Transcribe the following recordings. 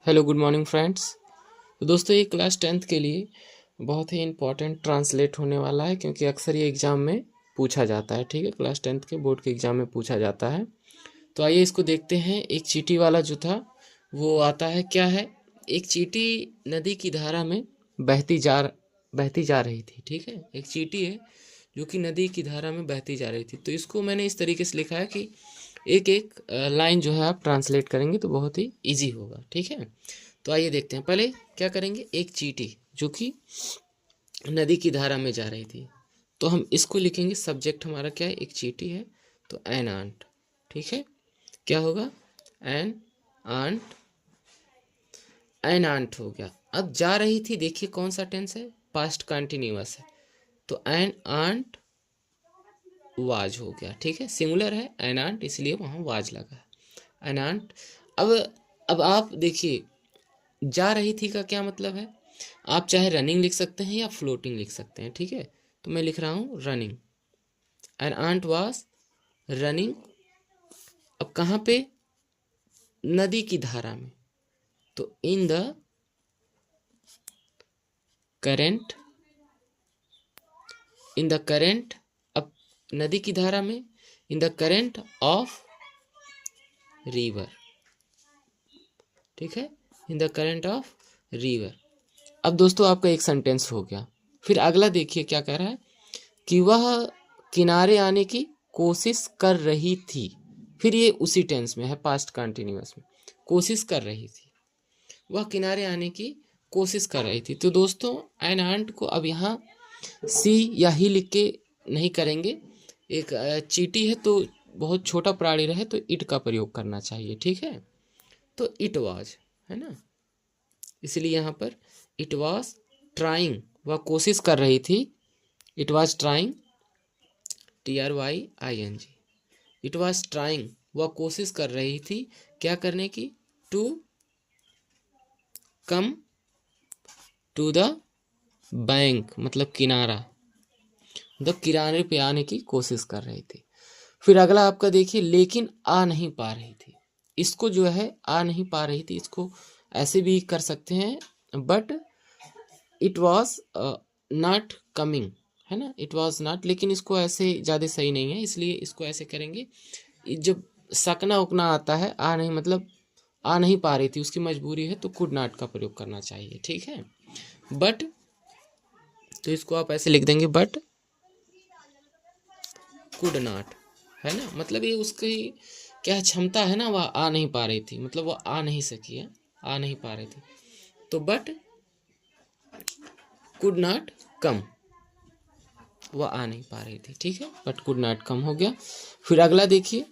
Hello good morning friends. तो दोस्तों ये क्लास 10th के लिए बहुत ही इम्पोर्टेंट ट्रांसलेट होने वाला है, क्योंकि अक्सर ये एग्ज़ाम में पूछा जाता है। ठीक है, क्लास 10th के बोर्ड के एग्ज़ाम में पूछा जाता है। तो आइए इसको देखते हैं। एक चींटी वाला जो था वो आता है, क्या है, एक चींटी नदी की धारा में बहती जा रही थी। ठीक है, एक चींटी है जो कि नदी की धारा में बहती जा रही थी। तो इसको मैंने इस तरीके से लिखा है कि एक एक लाइन जो है आप ट्रांसलेट करेंगे तो बहुत ही इजी होगा। ठीक है, तो आइए देखते हैं। पहले क्या करेंगे, एक चींटी जो कि नदी की धारा में जा रही थी, तो हम इसको लिखेंगे। सब्जेक्ट हमारा क्या है, एक चींटी है, तो एन आंट। ठीक है, क्या होगा, एन आंट। एन आंट हो गया। अब जा रही थी, देखिए कौन सा टेंस है, पास्ट कंटिन्यूअस है, तो एन आंट वाज हो गया। ठीक है, सिंगुलर है एन आंट, इसलिए वहाँ वाज लगा है, एन आंट। अब अब आप देखिए, जा रही थी का क्या मतलब है, आप चाहे रनिंग लिख सकते हैं या फ्लोटिंग लिख सकते हैं। ठीक है, तो मैं लिख रहा हूँ running, an ant was running. अब कहाँ पे, नदी की धारा में, तो in the current, in the current. अब नदी की धारा में, in the current of river. ठीक है, in the current of river. अब दोस्तों आपका एक सेंटेंस हो गया। फिर अगला देखिए क्या कह रहा है, कि वह किनारे आने की कोशिश कर रही थी। फिर ये उसी टेंस में है, पास्ट कंटिन्यूअस में, कोशिश कर रही थी, वह किनारे आने की कोशिश कर रही थी। तो दोस्तों एन आंट को अब यहाँ सी या ही लिख के नहीं करेंगे। एक चींटी है तो बहुत छोटा प्राणी रहे तो इट का प्रयोग करना चाहिए। ठीक है, तो इट वाज है ना, इसलिए यहाँ पर इट वाज ट्राइंग, वह कोशिश कर रही थी। It was trying, TRYING, it was trying, वह कोशिश कर रही थी, क्या करने की, to come to the bank, मतलब किनारा, मतलब किनारे पे आने की कोशिश कर रही थी। फिर अगला आपका देखिए, लेकिन आ नहीं पा रही थी। इसको जो है आ नहीं पा रही थी, इसको ऐसे भी कर सकते हैं, but it was not coming, है ना, इट वॉज नॉट, लेकिन इसको ऐसे ज़्यादा सही नहीं है, इसलिए इसको ऐसे करेंगे। जब सकना उकना आता है, आ नहीं मतलब आ नहीं पा रही थी, उसकी मजबूरी है, तो कुड नॉट का प्रयोग करना चाहिए। ठीक है, बट, तो इसको आप ऐसे लिख देंगे, बट कुड नॉट, है ना, मतलब ये उसकी क्या क्षमता है ना, वह आ नहीं पा रही थी, मतलब वह आ नहीं सकी है, आ नहीं पा रही थी, तो बट कुड नॉट कम, वह आ नहीं पा रही थी। ठीक है, बट कुड नॉट कम हो गया। फिर अगला देखिए,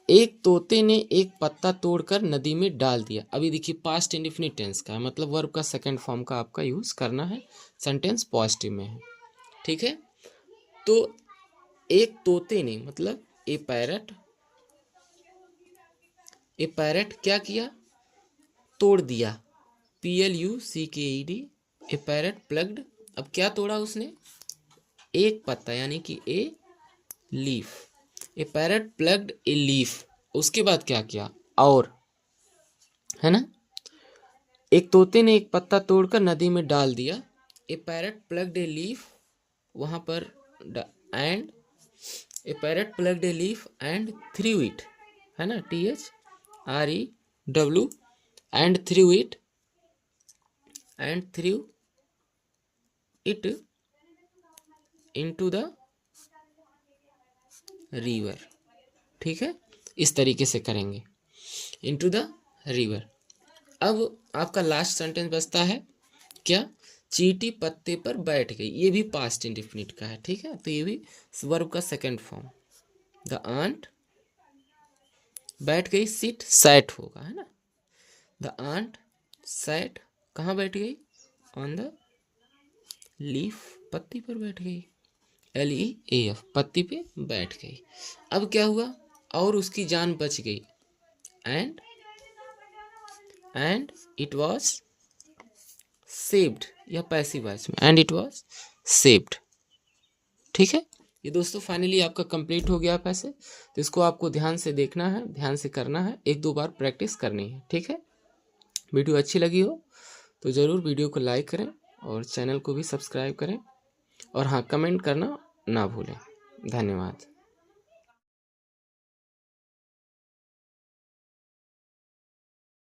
एक तोते ने एक पत्ता तोड़कर नदी में डाल दिया। अभी देखिए पास्ट इंडेफिनिट टेंस का है, मतलब वर्ब का सेकंड फॉर्म का आपका यूज करना है, सेंटेंस पॉजिटिव में है। ठीक है, तो एक तोते ने मतलब ए पैरट, ए पैरट क्या किया, तोड़ दिया, PLUCKED, ए पैरट प्लग्ड। अब क्या तोड़ा उसने, एक पत्ता, यानी कि a leaf, a parrot plucked a leaf. उसके बाद क्या किया, और, है ना, एक तोते ने एक पत्ता तोड़कर नदी में डाल दिया, a parrot plucked a leaf, वहां पर and, a parrot plucked a leaf and threw it, है ना, THREW, and threw it, and threw it into the river. ठीक है, इस तरीके से करेंगे, इनटू द रिवर। अब आपका लास्ट सेंटेंस बचता है क्या, चींटी पत्ते पर बैठ गई। ये भी पास्ट इंडेफिनिट का है। ठीक है, तो ये भी वर्ब का सेकंड फॉर्म, द आंट बैठ गई, सिट सैट होगा, है ना, द आंट सैट, कहाँ बैठ गई, ऑन द लीफ, पत्ती पर बैठ गई, LEAF, पत्ती पे बैठ गई। अब क्या हुआ, और उसकी जान बच गई, एंड इट वॉज सेव्ड, या पैसिव वॉइस में, एंड इट वॉज सेव्ड। ठीक है, ये दोस्तों फाइनली आपका कंप्लीट हो गया पैसे। तो इसको आपको ध्यान से देखना है, ध्यान से करना है, एक दो बार प्रैक्टिस करनी है। ठीक है, वीडियो अच्छी लगी हो तो ज़रूर वीडियो को लाइक करें और चैनल को भी सब्सक्राइब करें, और हाँ, कमेंट करना ना भूलें। धन्यवाद।